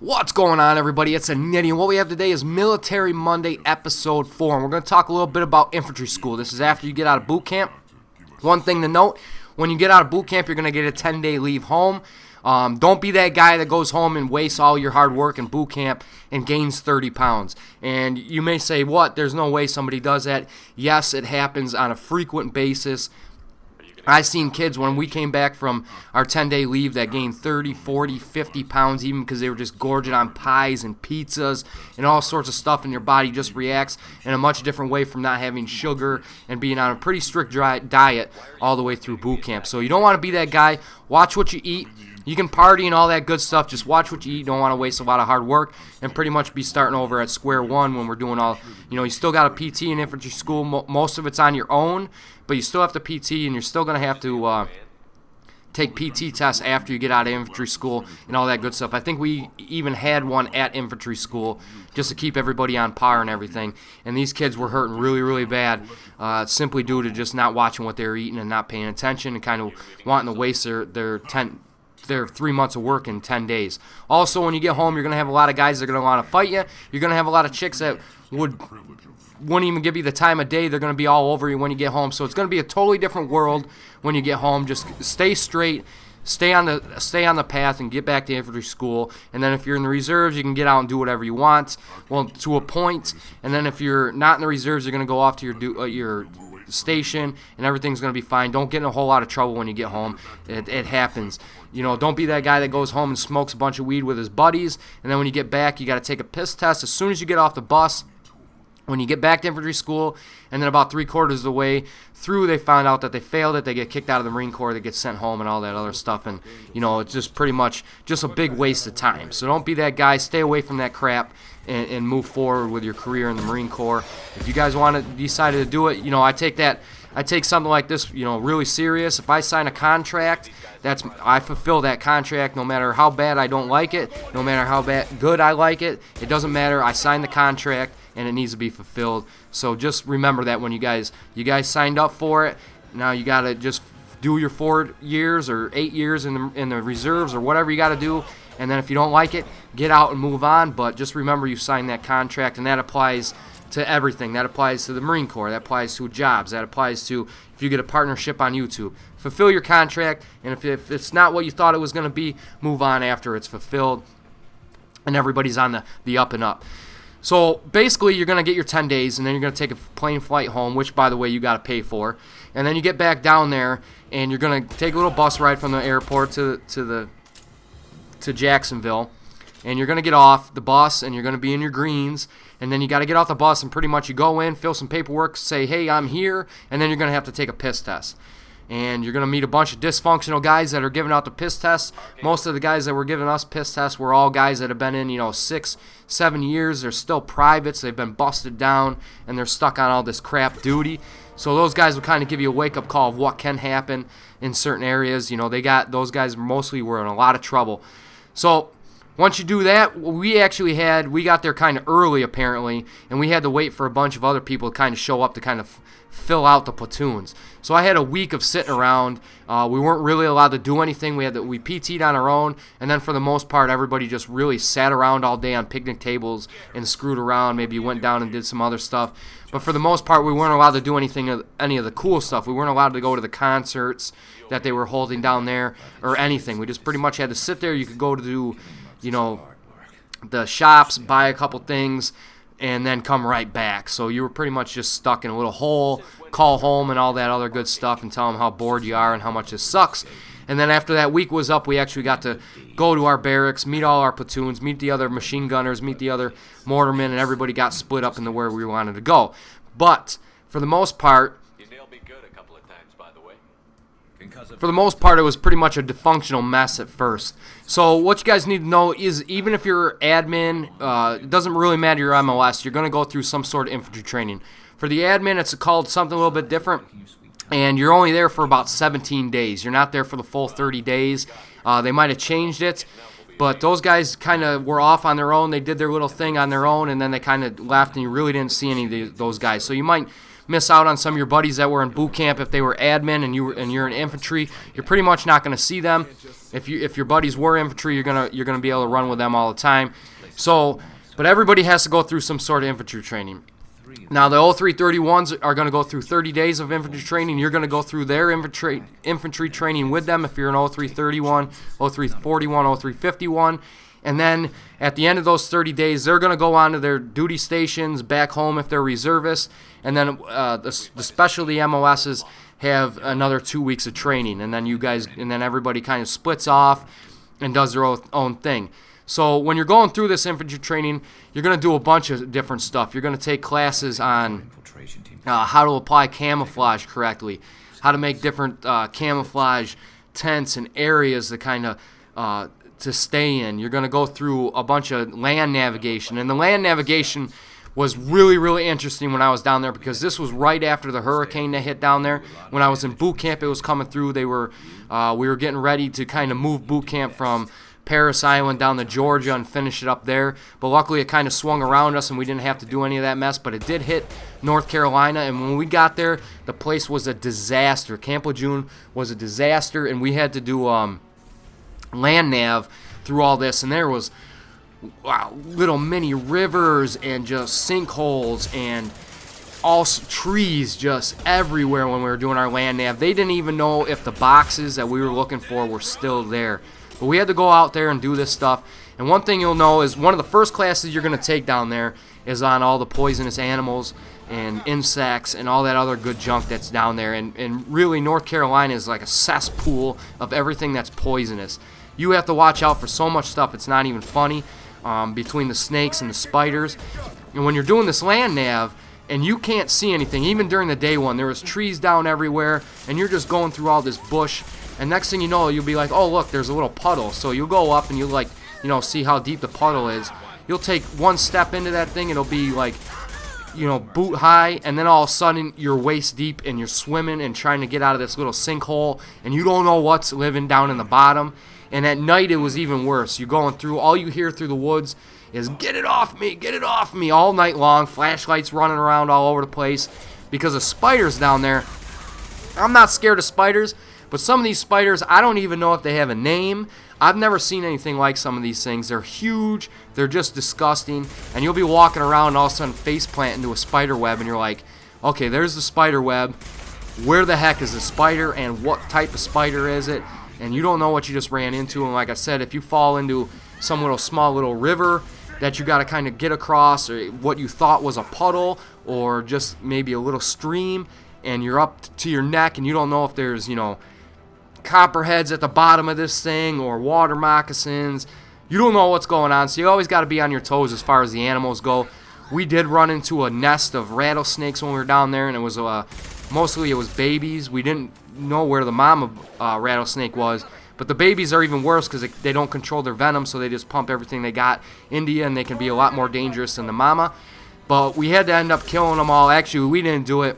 What's going on, everybody? It's TheNidien. What we have today is Military Monday, Episode 4, and we're going to talk a little bit about infantry school. This is after you get out of boot camp. One thing to note, when you get out of boot camp, you're going to get a 10-day leave home. Don't be that guy that goes home and wastes all your hard work in boot camp and gains 30 pounds. And you may say, what? There's no way somebody does that. Yes, it happens on a frequent basis. I've seen kids when we came back from our 10-day leave that gained 30, 40, 50 pounds even because they were just gorging on pies and pizzas and all sorts of stuff, and your body just reacts in a much different way from not having sugar and being on a pretty strict diet all the way through boot camp. So you don't want to be that guy. Watch what you eat. You can party and all that good stuff. Just watch what you eat. You don't want to waste a lot of hard work and pretty much be starting over at square one when we're doing all, you still got a PT in infantry school. Most of it's on your own, but you still have to PT, and you're still going to have to take PT tests after you get out of infantry school and all that good stuff. I think we even had one at infantry school just to keep everybody on par and everything. And these kids were hurting really, really bad simply due to just not watching what they were eating and not paying attention and kind of wanting to waste their 3 months of work in 10 days. Also, when you get home, you're going to have a lot of guys that are going to want to fight you. You're going to have a lot of chicks that wouldn't even give you the time of day. They're going to be all over you when you get home. So it's going to be a totally different world when you get home. Just stay straight, stay on the path, and get back to infantry school. And then if you're in the reserves, you can get out and do whatever you want, well, to a point. And then if you're not in the reserves, you're going to go off to your station, and everything's going to be fine. Don't get in a whole lot of trouble when you get home. It happens. Don't be that guy that goes home and smokes a bunch of weed with his buddies, and then when you get back, you got to take a piss test as soon as you get off the bus. When you get back to infantry school, and then about 3/4 of the way through, they find out that they failed it. They get kicked out of the Marine Corps. They get sent home and all that other stuff. And, it's just pretty much just a big waste of time. So don't be that guy. Stay away from that crap and move forward with your career in the Marine Corps. If you guys decided to do it, I take something like this, really serious. If I sign a contract, I fulfill that contract no matter how bad I don't like it, no matter how good I like it. It doesn't matter. I signed the contract, and it needs to be fulfilled. So just remember that when you guys signed up for it. Now you got to just do your 4 years or 8 years in the reserves or whatever you got to do. And then if you don't like it, get out and move on. But just remember you signed that contract, and that applies to everything. That applies to the Marine Corps. That applies to jobs. That applies to if you get a partnership on YouTube. Fulfill your contract, and if it's not what you thought it was going to be, move on after it's fulfilled and everybody's on the up and up. So basically, you're going to get your 10 days, and then you're going to take a plane flight home, which, by the way, you got to pay for. And then you get back down there, and you're going to take a little bus ride from the airport to Jacksonville. And you're going to get off the bus, and you're going to be in your greens. And then you got to get off the bus, and pretty much you go in, fill some paperwork, say, hey, I'm here. And then you're going to have to take a piss test. And you're going to meet a bunch of dysfunctional guys that are giving out the piss tests. Most of the guys that were giving us piss tests were all guys that have been in, 6, 7 years. They're still privates. They've been busted down, and they're stuck on all this crap duty. So those guys will kind of give you a wake-up call of what can happen in certain areas. Those guys mostly were in a lot of trouble. So once you do that, we got there kind of early apparently, and we had to wait for a bunch of other people to kind of show up to kind of fill out the platoons. So I had a week of sitting around. We weren't really allowed to do anything. We PT'd on our own, and then for the most part, everybody just really sat around all day on picnic tables and screwed around. Maybe went down and did some other stuff. But for the most part, we weren't allowed to do any of the cool stuff. We weren't allowed to go to the concerts that they were holding down there or anything. We just pretty much had to sit there. You could go to the shops, buy a couple things, and then come right back. So you were pretty much just stuck in a little hole, call home and all that other good stuff and tell them how bored you are and how much this sucks. And then after that week was up, we actually got to go to our barracks, meet all our platoons, meet the other machine gunners, meet the other mortarmen, and everybody got split up into where we wanted to go. But for the most part, it was pretty much a dysfunctional mess at first. So what you guys need to know is even if you're admin, it doesn't really matter your MOS, you're going to go through some sort of infantry training. For the admin, it's called something a little bit different, and you're only there for about 17 days. You're not there for the full 30 days. They might have changed it, but those guys kind of were off on their own. They did their little thing on their own, and then they kind of left, and you really didn't see any of those guys. So you might miss out on some of your buddies that were in boot camp if they were admin and you're in infantry. You're pretty much not going to see them. If your buddies were infantry, you're gonna be able to run with them all the time. So, but everybody has to go through some sort of infantry training. Now, the 0331s are going to go through 30 days of infantry training. You're going to go through their infantry training with them if you're an 0331, 0341, 0351. And then at the end of those 30 days, they're going to go on to their duty stations back home if they're reservists. And then the specialty MOSs have another 2 weeks of training. And then everybody kind of splits off and does their own thing. So when you're going through this infantry training, you're going to do a bunch of different stuff. You're going to take classes on how to apply camouflage correctly, how to make different camouflage tents and areas to kind of to stay in. You're going to go through a bunch of land navigation. And the land navigation was really, really interesting when I was down there because this was right after the hurricane that hit down there. When I was in boot camp, it was coming through. We were getting ready to kind of move boot camp from Paris Island down to Georgia and finish it up there. But luckily it kind of swung around us and we didn't have to do any of that mess. But it did hit North Carolina, and when we got there, the place was a disaster. Camp Lejeune was a disaster, and we had to do land nav through all this. And there was little mini rivers and just sinkholes and all trees just everywhere when we were doing our land nav. They didn't even know if the boxes that we were looking for were still there. But we had to go out there and do this stuff. And one thing you'll know is one of the first classes you're going to take down there is on all the poisonous animals and insects and all that other good junk that's down there. And really, North Carolina is like a cesspool of everything that's poisonous. You have to watch out for so much stuff. It's not even funny, between the snakes and the spiders. And when you're doing this land nav and you can't see anything, even during the day one, there was trees down everywhere, and you're just going through all this bush. And next thing you know, you'll be like, oh, look, there's a little puddle. So you'll go up and you'll see how deep the puddle is. You'll take one step into that thing, it'll be like, boot high, and then all of a sudden you're waist deep and you're swimming and trying to get out of this little sinkhole, and you don't know what's living down in the bottom. And at night it was even worse. You're going through, all you hear through the woods is, get it off me, all night long, flashlights running around all over the place because of spiders down there. I'm not scared of spiders, but some of these spiders, I don't even know if they have a name. I've never seen anything like some of these things. They're huge. They're just disgusting. And you'll be walking around and all of a sudden face plant into a spider web, and you're like, okay, there's the spider web. Where the heck is the spider, and what type of spider is it? And you don't know what you just ran into. And like I said, if you fall into some small little river that you got to kind of get across, or what you thought was a puddle, or just maybe a little stream, and you're up to your neck and you don't know if there's, copperheads at the bottom of this thing or water moccasins. You don't know what's going on, so you always got to be on your toes as far as the animals go. We did run into a nest of rattlesnakes when we were down there, and it was mostly it was babies. We didn't know where the mama rattlesnake was, but the babies are even worse because they don't control their venom, so they just pump everything they got into you, and they can be a lot more dangerous than the mama. But we had to end up killing them all. Actually, we didn't do it.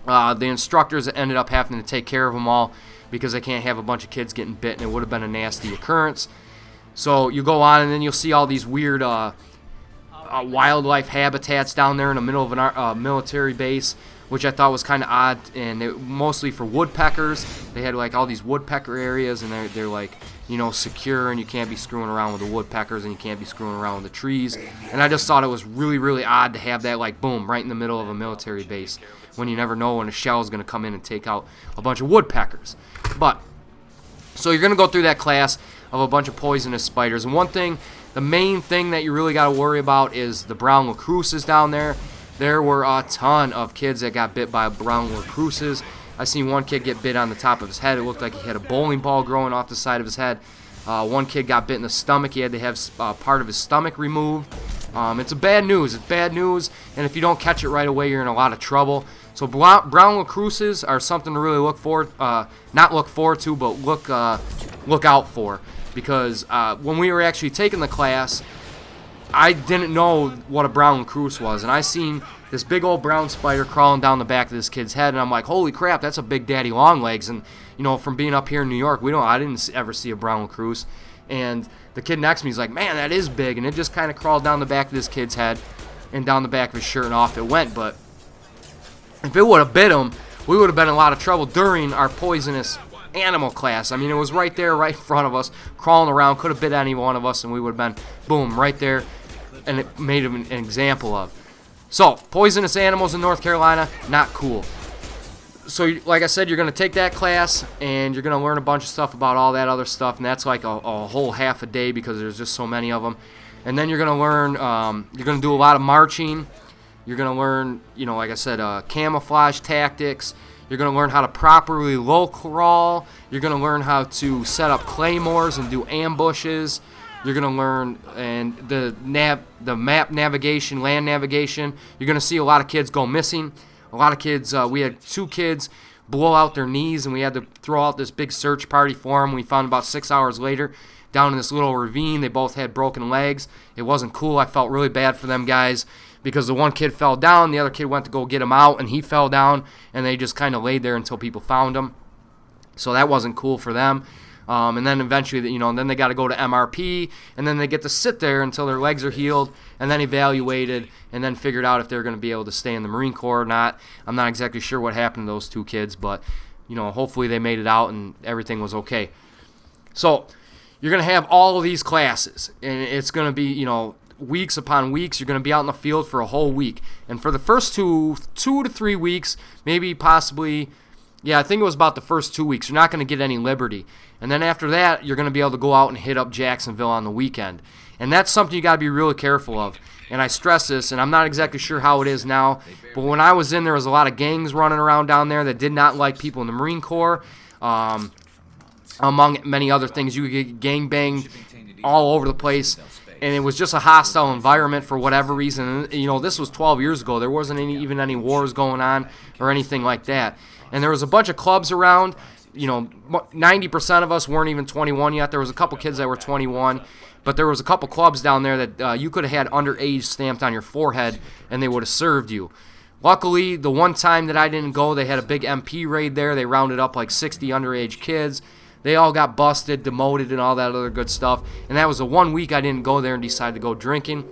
The instructors ended up having to take care of them all, because they can't have a bunch of kids getting bit, and it would have been a nasty occurrence. So you go on, and then you'll see all these weird wildlife habitats down there in the middle of a military base, which I thought was kind of odd, and mostly for woodpeckers. They had like all these woodpecker areas, and they're like, secure, and you can't be screwing around with the woodpeckers, and you can't be screwing around with the trees. And I just thought it was really, really odd to have that, like, boom, right in the middle of a military base, when you never know when a shell is going to come in and take out a bunch of woodpeckers. But, so you're going to go through that class of a bunch of poisonous spiders. And the main thing that you really got to worry about is the brown recluses down there. There were a ton of kids that got bit by brown recluses. I seen one kid get bit on the top of his head. It looked like he had a bowling ball growing off the side of his head. One kid got bit in the stomach. He had to have part of his stomach removed. It's bad news. It's bad news, and if you don't catch it right away, you're in a lot of trouble. So brown recluses are something to really look out for, because when we were actually taking the class, I didn't know what a brown recluse was, and I seen this big old brown spider crawling down the back of this kid's head, and I'm like, holy crap, that's a big daddy long legs. And from being up here in New York, I didn't ever see a brown recluse. And the kid next to me is like, man, that is big, and it just kind of crawled down the back of this kid's head and down the back of his shirt, and off it went. But if it would have bit him, we would have been in a lot of trouble during our poisonous animal class. I mean, it was right there, right in front of us, crawling around, could have bit any one of us, and we would have been, boom, right there, and it made him an example of. So, poisonous animals in North Carolina, not cool. So, like I said, you're going to take that class, and you're going to learn a bunch of stuff about all that other stuff, and that's like a whole half a day because there's just so many of them. And then you're going to learn, you're going to do a lot of marching. You're going to learn, like I said, camouflage tactics. You're going to learn how to properly low crawl. You're going to learn how to set up claymores and do ambushes. You're going to learn and the map navigation, land navigation. You're going to see a lot of kids go missing. A lot of kids, we had 2 kids blow out their knees, and we had to throw out this big search party for them. We found about 6 hours later down in this little ravine. They both had broken legs. It wasn't cool. I felt really bad for them guys because the one kid fell down, the other kid went to go get him out, and he fell down, and they just kind of laid there until people found him. So that wasn't cool for them. And then eventually, then they got to go to MRP, and then they get to sit there until their legs are healed, and then evaluated, and then figured out if they're going to be able to stay in the Marine Corps or not. I'm not exactly sure what happened to those 2 kids, but hopefully they made it out and everything was okay. So you're going to have all of these classes, and it's going to be weeks upon weeks. You're going to be out in the field for a whole week, and for the first 2 to 3 weeks, maybe possibly. Yeah, I think it was about the first 2 weeks. You're not going to get any liberty. And then after that, you're going to be able to go out and hit up Jacksonville on the weekend. And that's something you got to be really careful of. And I stress this, and I'm not exactly sure how it is now, but when I was in, there was a lot of gangs running around down there that did not like people in the Marine Corps. Among many other things, you could get gang banged all over the place. And it was just a hostile environment for whatever reason. This was 12 years ago. There wasn't even any wars going on or anything like that. And there was a bunch of clubs around. 90% of us weren't even 21 yet. There was a couple kids that were 21. But there was a couple clubs down there that you could have had underage stamped on your forehead, and they would have served you. Luckily, the one time that I didn't go, they had a big MP raid there. They rounded up like 60 underage kids. They all got busted, demoted, and all that other good stuff. And that was the 1 week I didn't go there and decided to go drinking.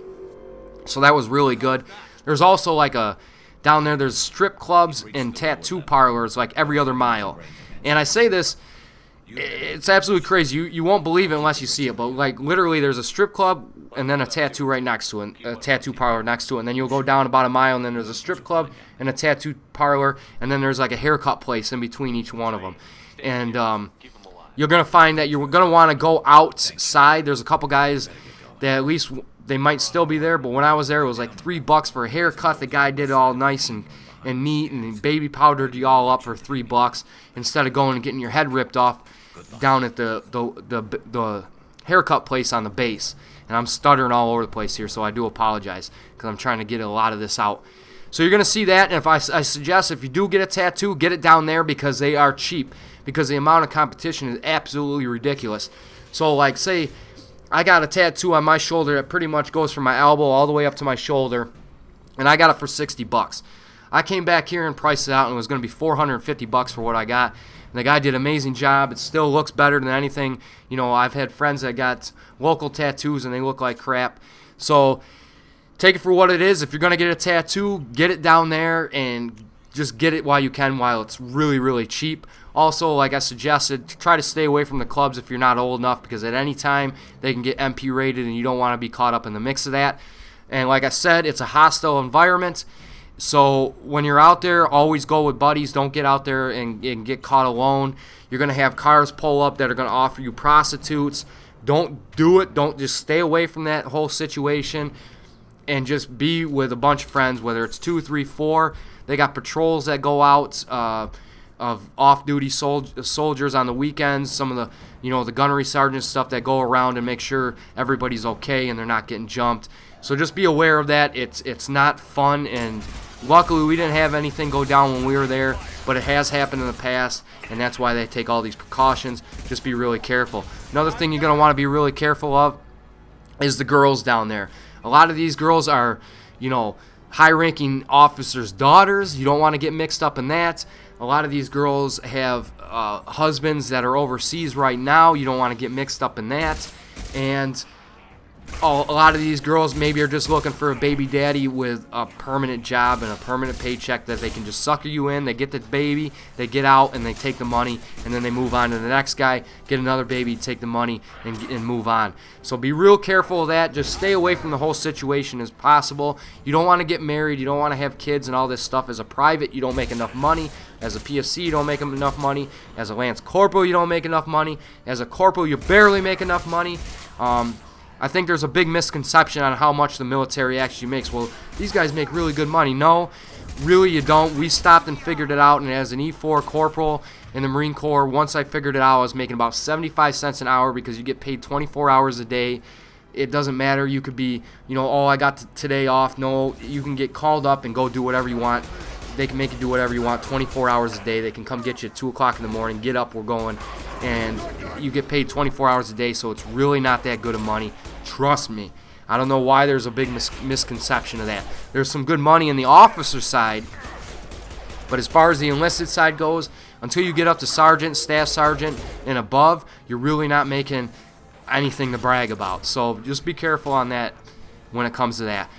So that was really good. There's also down there, there's strip clubs and tattoo parlors like every other mile. And I say this, it's absolutely crazy. You won't believe it unless you see it. But literally there's a strip club and then a tattoo right next to it, a tattoo parlor next to it. And then you'll go down about a mile and then there's a strip club and a tattoo parlor. And then there's a haircut place in between each one of them. And you're going to find that you're going to want to go outside. There's a couple guys that at least they might still be there, but when I was there, it was like $3 for a haircut. The guy did it all nice and neat, and baby powdered you all up for $3 instead of going and getting your head ripped off down at the haircut place on the base. And I'm stuttering all over the place here, so I do apologize because I'm trying to get a lot of this out. So you're going to see that, and if I suggest if you do get a tattoo, get it down there because they are cheap, because the amount of competition is absolutely ridiculous. So say I got a tattoo on my shoulder that pretty much goes from my elbow all the way up to my shoulder, and I got it for $60. I came back here and priced it out, and it was going to be $450 for what I got. And the guy did an amazing job. It still looks better than anything. I've had friends that got local tattoos, and they look like crap. So take it for what it is. If you're going to get a tattoo, get it down there and just get it while you can, while it's really, really cheap. Also, like I suggested, try to stay away from the clubs if you're not old enough, because at any time they can get MP rated and you don't want to be caught up in the mix of that. And like I said, it's a hostile environment. So when you're out there, always go with buddies. Don't get out there and get caught alone. You're going to have cars pull up that are going to offer you prostitutes. Don't do it. Don't just stay away from that whole situation and just be with a bunch of friends, whether it's 2, 3, 4. They got patrols that go out of off-duty soldiers on the weekends. Some of the gunnery sergeants stuff that go around and make sure everybody's okay and they're not getting jumped. So just be aware of that. It's not fun, and luckily we didn't have anything go down when we were there, but it has happened in the past, and that's why they take all these precautions. Just be really careful. Another thing you're going to want to be really careful of is the girls down there. A lot of these girls are, high-ranking officers' daughters. You don't want to get mixed up in that. A lot of these girls have husbands that are overseas right now. You don't want to get mixed up in that. And a lot of these girls maybe are just looking for a baby daddy with a permanent job and a permanent paycheck that they can just sucker you in. They get the baby, they get out, and they take the money, and then they move on to the next guy, get another baby, take the money, and move on. So be real careful of that. Just stay away from the whole situation as possible. You don't want to get married. You don't want to have kids and all this stuff. As a private, you don't make enough money. As a PFC, you don't make enough money. As a Lance Corporal, you don't make enough money. As a Corporal, you barely make enough money. I think there's a big misconception on how much the military actually makes. Well, these guys make really good money. No, really you don't. We stopped and figured it out, and as an E4 corporal in the Marine Corps, once I figured it out, I was making about 75 cents an hour because you get paid 24 hours a day. It doesn't matter. You could be, oh, I got today off. No, you can get called up and go do whatever you want. They can make you do whatever you want 24 hours a day. They can come get you at 2 o'clock in the morning, get up, we're going, and you get paid 24 hours a day, so it's really not that good of money. Trust me. I don't know why there's a big misconception of that. There's some good money in the officer side, but as far as the enlisted side goes, until you get up to sergeant, staff sergeant, and above, you're really not making anything to brag about. So just be careful on that when it comes to that.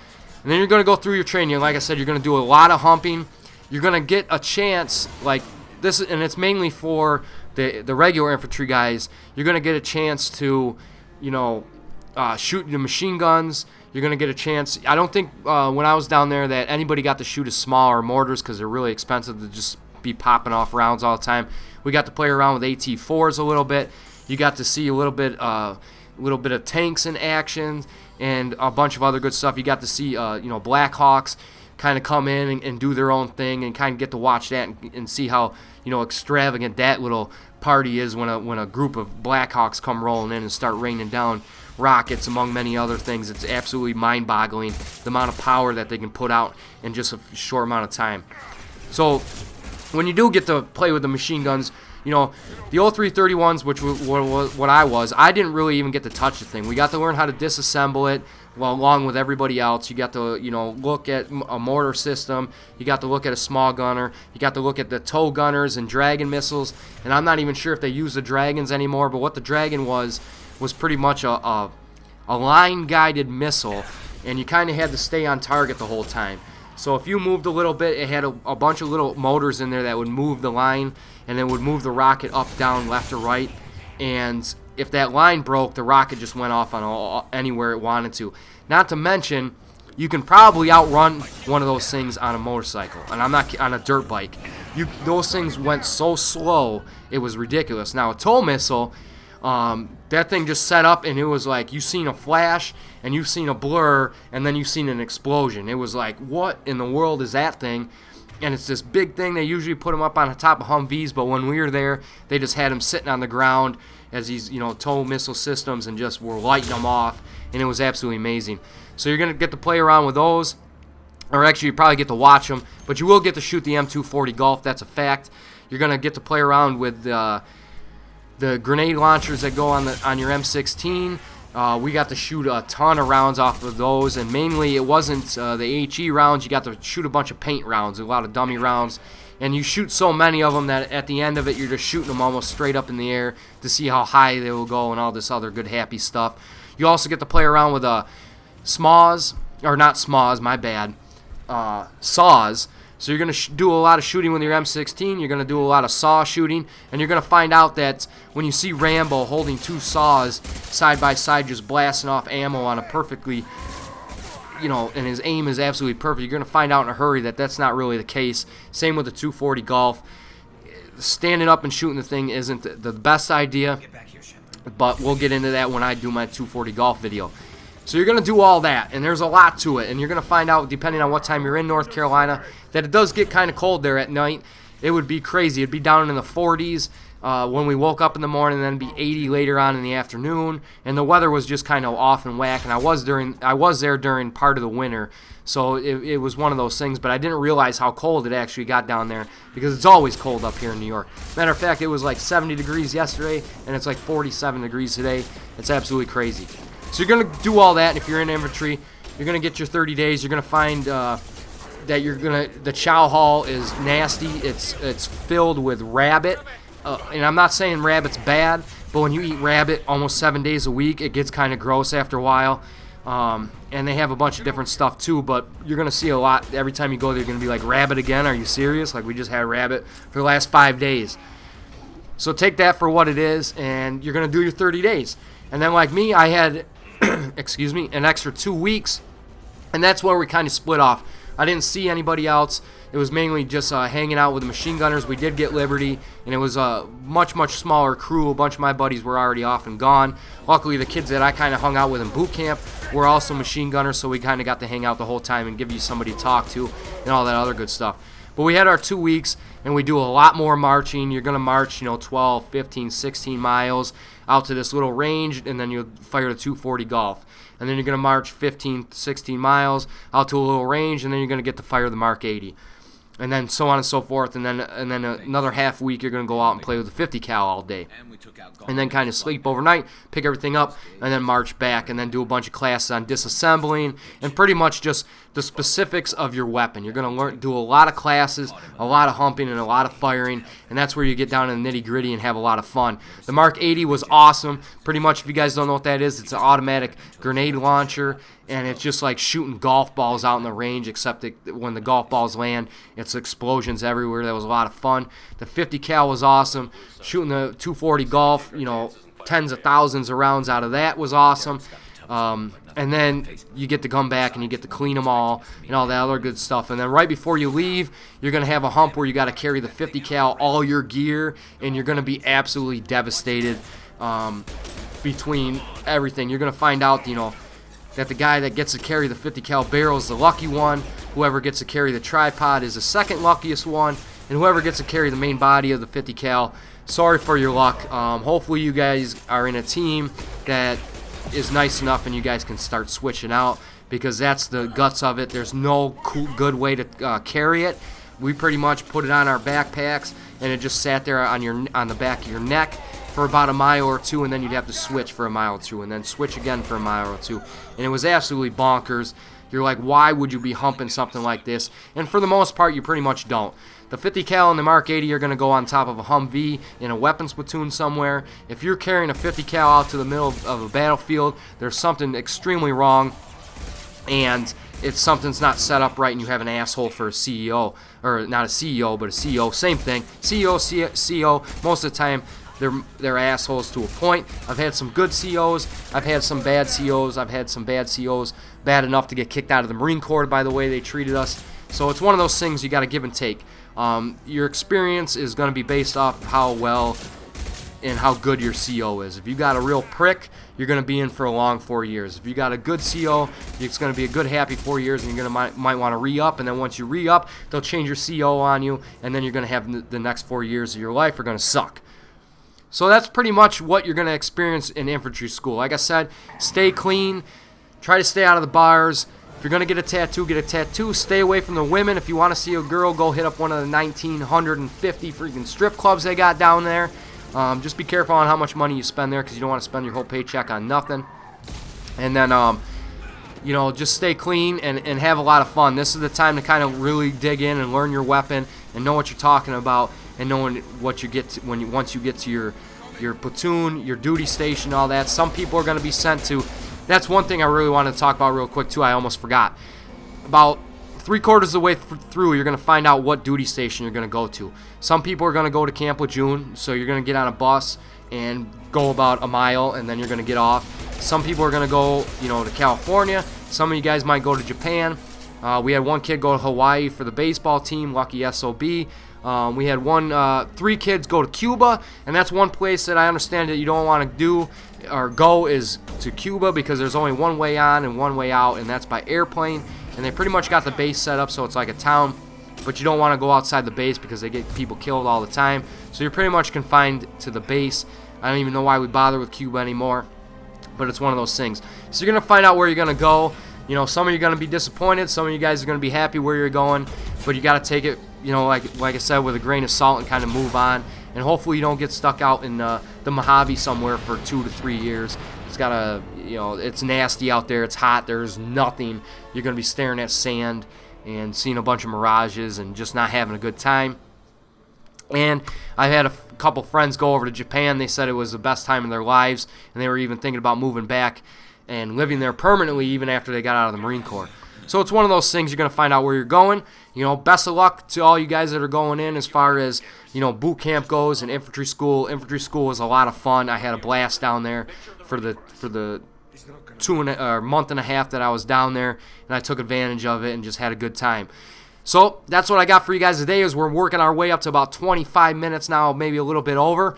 And then you're going to go through your training. Like I said, you're going to do a lot of humping. You're going to get a chance like this, and it's mainly for the regular infantry guys. You're going to get a chance to, shoot the machine guns. You're going to get a chance. I don't think when I was down there that anybody got to shoot a smaller mortars because they're really expensive to just be popping off rounds all the time. We got to play around with AT-4s a little bit. You got to see a little bit of tanks in action and a bunch of other good stuff. You got to see Black Hawks kind of come in and do their own thing, and kind of get to watch that and see how extravagant that little party is when a group of Black Hawks come rolling in and start raining down rockets, among many other things. It's absolutely mind-boggling the amount of power that they can put out in just a short amount of time. So when you do get to play with the machine guns, the old 331s, which was what I didn't really even get to touch the thing. We got to learn how to disassemble it, along with everybody else. You got to, look at a mortar system. You got to look at a small gunner. You got to look at the tow gunners and Dragon missiles. And I'm not even sure if they use the Dragons anymore, but what the Dragon was pretty much a line-guided missile, and you kind of had to stay on target the whole time. So if you moved a little bit, it had a bunch of little motors in there that would move the line, and then would move the rocket up, down, left, or right. And if that line broke, the rocket just went off on anywhere it wanted to. Not to mention, you can probably outrun one of those things on a motorcycle, and I'm not on a dirt bike. Those things went so slow, it was ridiculous. Now a tow missile, that thing just set up, and it was like you seen a flash, and you've seen a blur, and then you've seen an explosion. It was like, what in the world is that thing? And it's this big thing. They usually put them up on the top of Humvees, but when we were there, they just had them sitting on the ground as these, tow missile systems, and just were lighting them off, and it was absolutely amazing. So you're going to get to play around with those, or actually you probably get to watch them, but you will get to shoot the M240 Golf. That's a fact. You're going to get to play around with the grenade launchers that go on your M16. We got to shoot a ton of rounds off of those, and mainly it wasn't the HE rounds. You got to shoot a bunch of paint rounds, a lot of dummy rounds, and you shoot so many of them that at the end of it, you're just shooting them almost straight up in the air to see how high they will go and all this other good happy stuff. You also get to play around with SMAWs, or not SMAWs, my bad, SAWs. So you're going to do a lot of shooting with your M16, you're going to do a lot of SAW shooting, and you're going to find out that when you see Rambo holding 2 SAWs side by side just blasting off ammo on a perfectly, and his aim is absolutely perfect, you're going to find out in a hurry that that's not really the case. Same with the 240 Golf. Standing up and shooting the thing isn't the best idea, but we'll get into that when I do my 240 Golf video. So you're going to do all that, and there's a lot to it, and you're going to find out, depending on what time you're in North Carolina, that it does get kind of cold there at night. It would be crazy. It'd be down in the 40s when we woke up in the morning, and then be 80 later on in the afternoon, and the weather was just kind of off and whack, and I was there during part of the winter, so it was one of those things, but I didn't realize how cold it actually got down there, because it's always cold up here in New York. Matter of fact, it was like 70 degrees yesterday, and it's like 47 degrees today. It's absolutely crazy. So you're going to do all that. If you're in infantry, you're going to get your 30 days. You're going to find that the chow hall is nasty. It's filled with rabbit. And I'm not saying rabbit's bad, but when you eat rabbit almost 7 days a week, it gets kind of gross after a while. And they have a bunch of different stuff too, but you're going to see a lot. Every time you go there, you're going to be like, rabbit again? Are you serious? Like, we just had rabbit for the last 5 days. So take that for what it is, and you're going to do your 30 days. And then like me, I had, excuse me, an extra 2 weeks, and that's where we kind of split off. I didn't see anybody else. It was mainly just hanging out with the machine gunners. We did get Liberty, and it was a much, much smaller crew. A bunch of my buddies were already off and gone. Luckily, the kids that I kind of hung out with in boot camp were also machine gunners, so we kind of got to hang out the whole time and give you somebody to talk to and all that other good stuff. But we had our 2 weeks, and we do a lot more marching. You're going to march, 12, 15, 16 miles out to this little range, and then you'll fire the 240 Golf. And then you're going to march 15, 16 miles out to a little range, and then you're going to get to fire the Mark 80. And then so on and so forth, and then another half week you're going to go out and play with the 50 cal all day. And then kind of sleep overnight, pick everything up, and then march back, and then do a bunch of classes on disassembling, and pretty much just the specifics of your weapon. You're going to do a lot of classes, a lot of humping, and a lot of firing, and that's where you get down in the nitty-gritty and have a lot of fun. The Mark 80 was awesome. Pretty much, if you guys don't know what that is, it's an automatic grenade launcher, and it's just like shooting golf balls out in the range, except that when the golf balls land, it's explosions everywhere. That was a lot of fun. The 50 cal was awesome. Shooting the 240 Golf, tens of thousands of rounds out of that was awesome. And then you get to come back and you get to clean them all and all that other good stuff. And then right before you leave, you're going to have a hump where you got to carry the 50 cal, all your gear, and you're going to be absolutely devastated between everything. You're going to find out, that the guy that gets to carry the 50 cal barrel is the lucky one. Whoever gets to carry the tripod is the second luckiest one. And whoever gets to carry the main body of the 50 cal, sorry for your luck. Hopefully you guys are in a team that is nice enough and you guys can start switching out, because that's the guts of it. There's no good way to carry it. We pretty much put it on our backpacks, and it just sat there on the back of your neck for about a mile or two, and then you'd have to switch for a mile or two, and then switch again for a mile or two. And it was absolutely bonkers. You're like, why would you be humping something like this? And for the most part, you pretty much don't. The 50 cal and the Mark 80 are going to go on top of a Humvee in a weapons platoon somewhere. If you're carrying a 50 cal out to the middle of a battlefield, there's something extremely wrong, and it's something's not set up right, and you have an asshole for a CEO, or not a CEO, but a CEO, same thing. CEO, most of the time, they're assholes to a point. I've had some good COs. I've had some bad COs. I've had some bad COs, bad enough to get kicked out of the Marine Corps by the way they treated us. So it's one of those things you got to give and take. Your experience is going to be based off how well and how good your CO is. If you got a real prick, you're going to be in for a long 4 years. If you got a good CO, it's going to be a good, happy 4 years, and you're going to might want to re-up. And then once you re-up, they'll change your CO on you, and then you're going to have the next 4 years of your life are going to suck. So that's pretty much what you're going to experience in infantry school. Like I said, stay clean. Try to stay out of the bars. If you're going to get a tattoo, get a tattoo. Stay away from the women. If you want to see a girl, go hit up one of the 1,950 freaking strip clubs they got down there. Just be careful on how much money you spend there, because you don't want to spend your whole paycheck on nothing. And then, just stay clean and have a lot of fun. This is the time to kind of really dig in and learn your weapon and know what you're talking about, and knowing what you get to once you get to your platoon, your duty station, all that. Some people are going to be sent to. That's one thing I really wanted to talk about real quick too. I almost forgot. About 3/4 of the way through, you're going to find out what duty station you're going to go to. Some people are going to go to Camp Lejeune, so you're going to get on a bus and go about a mile, and then you're going to get off. Some people are going to go, to California. Some of you guys might go to Japan. We had one kid go to Hawaii for the baseball team, lucky SOB. We had 3 kids go to Cuba, and that's one place that I understand that you don't want to do or go is to Cuba, because there's only one way on and one way out, and that's by airplane. And they pretty much got the base set up so it's like a town, but you don't want to go outside the base because they get people killed all the time. So you're pretty much confined to the base. I don't even know why we bother with Cuba anymore, but it's one of those things. So you're going to find out where you're going to go. Some of you are going to be disappointed. Some of you guys are going to be happy where you're going, but you got to take it, like I said, with a grain of salt and kind of move on. And hopefully you don't get stuck out in the Mojave somewhere for 2 to 3 years. It's got a, it's nasty out there. It's hot. There's nothing. You're going to be staring at sand and seeing a bunch of mirages and just not having a good time. And I've had a couple friends go over to Japan. They said it was the best time in their lives, and they were even thinking about moving back. and living there permanently even after they got out of the Marine Corps. So it's one of those things you're going to find out where you're going. Best of luck to all you guys that are going in as far as, boot camp goes and infantry school. Infantry school was a lot of fun. I had a blast down there for the month and a half that I was down there, and I took advantage of it and just had a good time. So that's what I got for you guys today. Is we're working our way up to about 25 minutes now, maybe a little bit over.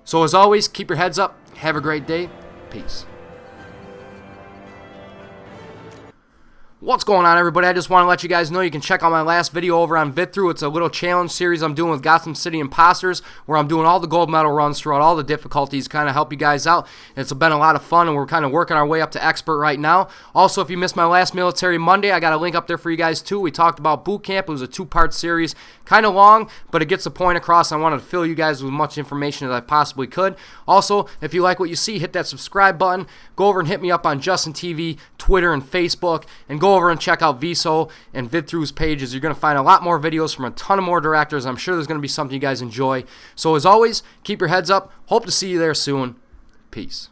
So as always, keep your heads up. Have a great day. Peace. What's going on, everybody? I just want to let you guys know you can check out my last video over on VidThru. It's a little challenge series I'm doing with Gotham City Imposters, where I'm doing all the gold medal runs throughout all the difficulties, kind of help you guys out. It's been a lot of fun, and we're kind of working our way up to expert right now. Also, if you missed my last Military Monday, I got a link up there for you guys too. We talked about boot camp. It was a 2-part series, kind of long, but it gets the point across. I wanted to fill you guys with as much information as I possibly could. Also, if you like what you see, hit that subscribe button. Go over and hit me up on Justin TV, Twitter, and Facebook, and go over and check out VSO and VidThru's pages. You're going to find a lot more videos from a ton of more directors. I'm sure there's going to be something you guys enjoy. So as always, keep your heads up. Hope to see you there soon. Peace.